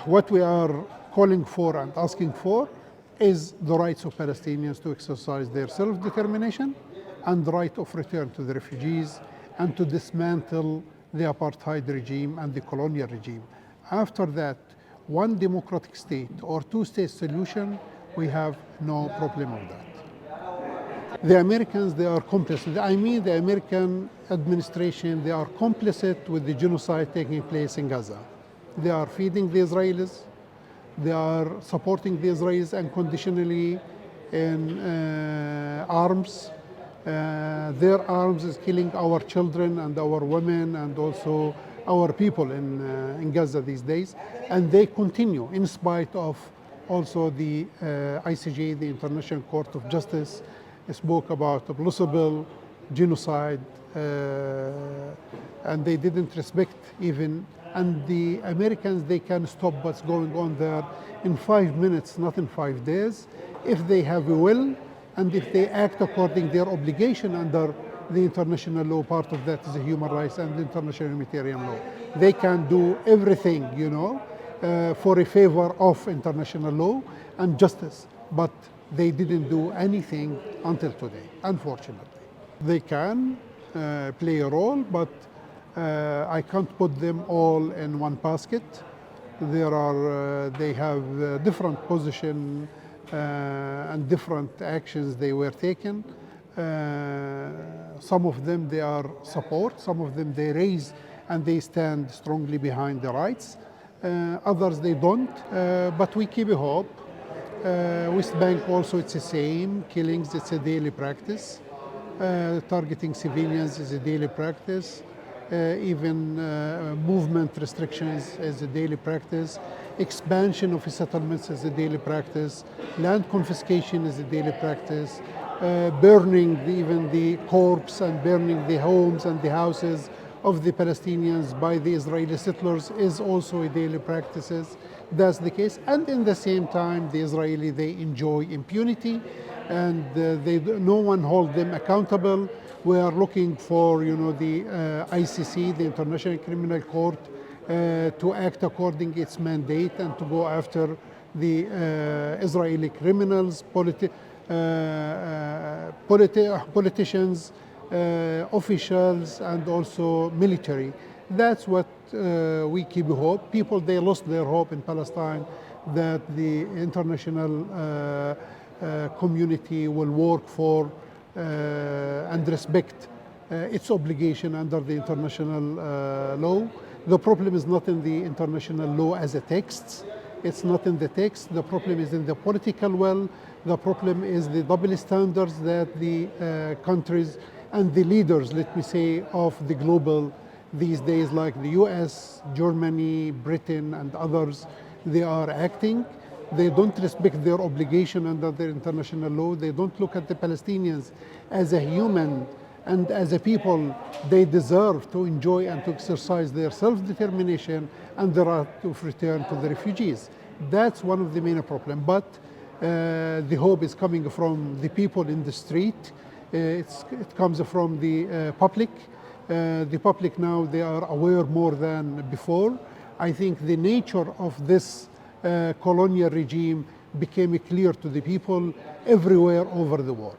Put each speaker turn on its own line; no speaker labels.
what we are calling for and asking for is the rights of Palestinians to exercise their self-determination and the right of return to the refugees and to dismantle the apartheid regime and the colonial regime. After that, one democratic state or two-state solution, we have no problem with that. The Americans, they are complicit. I mean, the American administration, they are complicit with the genocide taking place in Gaza. They are feeding the Israelis. They are supporting the Israelis unconditionally in arms. Their arms is killing our children and our women and also our people in Gaza these days. And they continue in spite of also the ICJ, the International Court of Justice, spoke about a plausible genocide, and they didn't respect even. And the Americans, they can stop what's going on there in 5 minutes, not in 5 days, if they have a will and if they act according to their obligation under the international law. Part of that is the human rights and the international humanitarian law. They can do everything, you know, for a favor of international law and justice, but they didn't do anything until today, unfortunately. They can play a role, but I can't put them all in one basket. They have different position and different actions they were taken. Some of them they are support, some of them they raise and they stand strongly behind the rights. Others they don't, but we keep a hope. West Bank also it's the same, killings it's a daily practice. Targeting civilians is a daily practice. Even movement restrictions is a daily practice. Expansion of settlements is a daily practice. Land confiscation is a daily practice. Burning even the corpse and burning the homes and the houses of the Palestinians by the Israeli settlers is also a daily practice. That's the case. And in the same time, the Israeli, they enjoy impunity and no one hold them accountable. We are looking for, you know, the ICC, the International Criminal Court, to act according to its mandate and to go after the Israeli criminals, politicians, officials, and also military. That's what we keep hope. People, they lost their hope in Palestine that the international community will work for and respect its obligation under the international law. The problem is not in the international law as a text. It's not in the text. The problem is in the political will. The problem is the double standards that the countries and the leaders, let me say, of the global these days, like the US, Germany, Britain, and others, they are acting. They don't respect their obligation under the international law. They don't look at the Palestinians as a human and as a people. They deserve to enjoy and to exercise their self-determination and the right of return to the refugees. That's one of the main problems. But the hope is coming from the people in the street. It comes from the public. The public now, they are aware more than before. I think the nature of this colonial regime became clear to the people everywhere over the world.